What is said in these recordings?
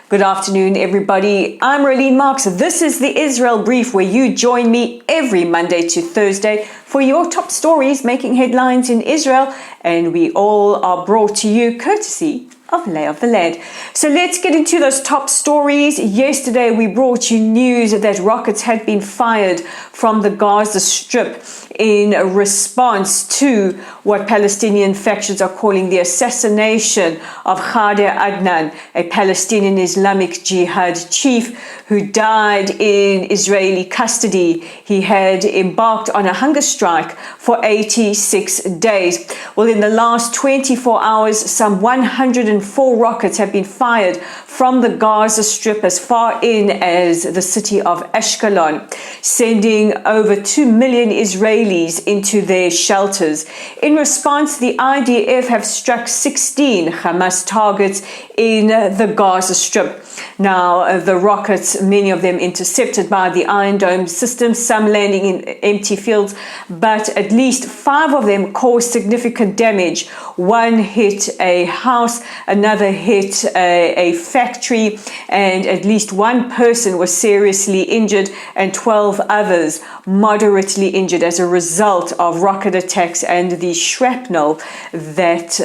Good afternoon, everybody. I'm Raylene Marks. This is the Israel Brief, where you join me every Monday to Thursday for your top stories making headlines in Israel, and we all are brought to you courtesy of Lay of the Land. So let's get into those top stories. Yesterday, we brought you news that rockets had been fired from the Gaza Strip in response to what Palestinian factions are calling the assassination of Khader Adnan, a Palestinian Islamic Jihad chief who died in Israeli custody. He had embarked on a hunger strike for 86 days. Well, in the last 24 hours, some 104 rockets have been fired from the Gaza Strip as far in as the city of Ashkelon, sending over 2 million Israelis into their shelters. In response, the IDF have struck 16 Hamas targets in the Gaza Strip. Now, the rockets, many of them intercepted by the Iron Dome system, some landing in empty fields, but at least 5 of them caused significant damage. One hit a house, another hit a factory, and at least one person was seriously injured and 12 others moderately injured as a result of rocket attacks and the shrapnel that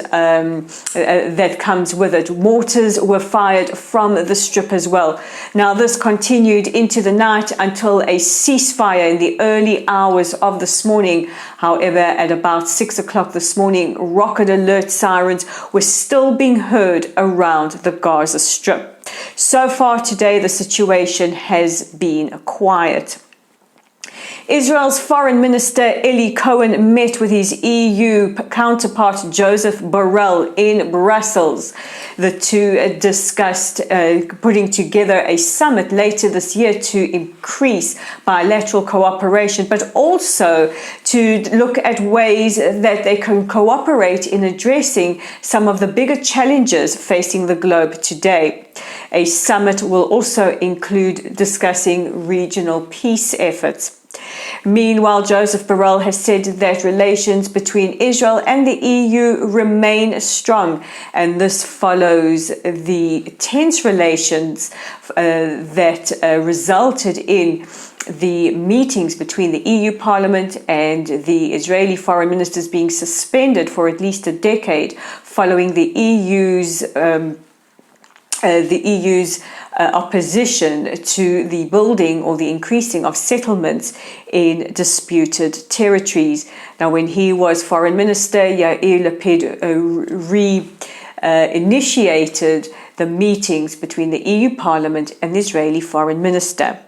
comes with it. Mortars were fired from the strip as well. Now, this continued into the night until a ceasefire in the early hours of this morning. However, at about 6 o'clock this morning, rocket alert sirens were still being heard around the Gaza Strip. So far today, the situation has been quiet. Israel's Foreign Minister Eli Cohen met with his EU counterpart Joseph Borrell in Brussels. The two discussed putting together a summit later this year to increase bilateral cooperation, but also to look at ways that they can cooperate in addressing some of the bigger challenges facing the globe today. A summit will also include discussing regional peace efforts. Meanwhile, Joseph Borrell has said that relations between Israel and the EU remain strong, and this follows the tense relations that resulted in the meetings between the EU Parliament and the Israeli foreign ministers being suspended for at least a decade following the EU's opposition to the building or the increasing of settlements in disputed territories. Now, when he was foreign minister, Yair Lapid initiated the meetings between the EU Parliament and the Israeli foreign minister.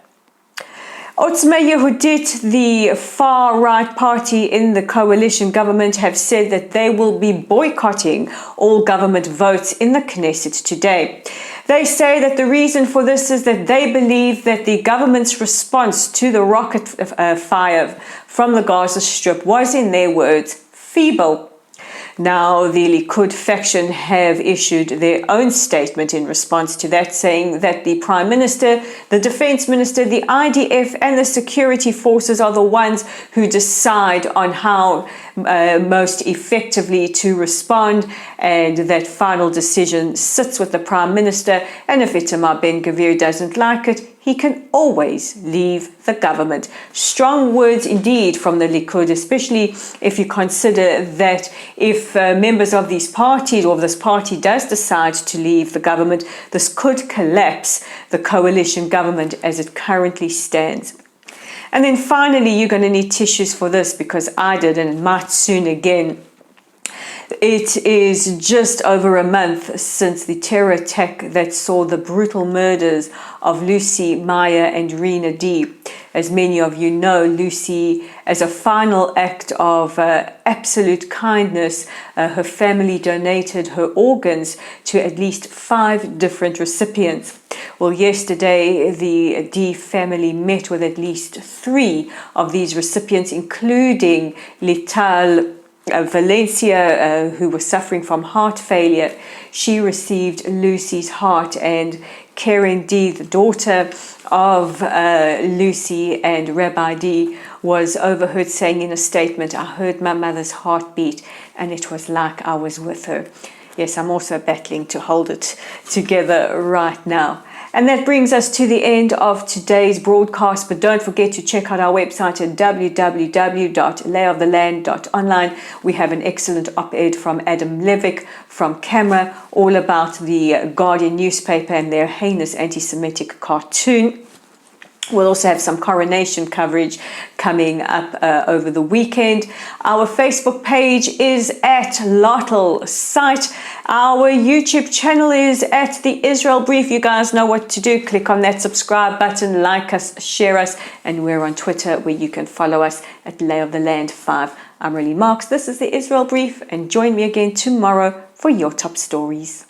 Otzma Yehudit, the far-right party in the coalition government, have said that they will be boycotting all government votes in the Knesset today. They say that the reason for this is that they believe that the government's response to the rocket fire from the Gaza Strip was, in their words, feeble. Now, the Likud faction have issued their own statement in response to that, saying that the Prime Minister, the Defense Minister, the IDF and the security forces are the ones who decide on how most effectively to respond, and that final decision sits with the Prime Minister, and if Itamar Ben-Gvir doesn't like it, he can always leave the government. Strong words indeed from the Likud, especially if you consider that if members of these parties or this party does decide to leave the government, this could collapse the coalition government as it currently stands. And then finally, you're going to need tissues for this, because I did and might soon again. It is just over a month since the terror attack that saw the brutal murders of Lucy, Maya and Rena D. As many of you know, Lucy, as a final act of absolute kindness, her family donated her organs to at least 5 different recipients. Well, yesterday, the D family met with at least 3 of these recipients, including Lital Valencia, who was suffering from heart failure. She received Lucy's heart, and Karen D, the daughter of Lucy and Rabbi D, was overheard saying in a statement, "I heard my mother's heartbeat and it was like I was with her." Yes, I'm also battling to hold it together right now. And that brings us to the end of today's broadcast. But don't forget to check out our website at www.layoftheland.online. We have an excellent op-ed from Adam Levick from CAMRA, all about the Guardian newspaper and their heinous anti-Semitic cartoon. We'll also have some coronation coverage coming up over the weekend. Our Facebook page is at Lottel Site. Our YouTube channel is at The Israel Brief. You guys know what to do. Click on that subscribe button, like us, share us, and we're on Twitter where you can follow us at Lay of the Land 5. I'm Riley Marks. This is The Israel Brief, and join me again tomorrow for your top stories.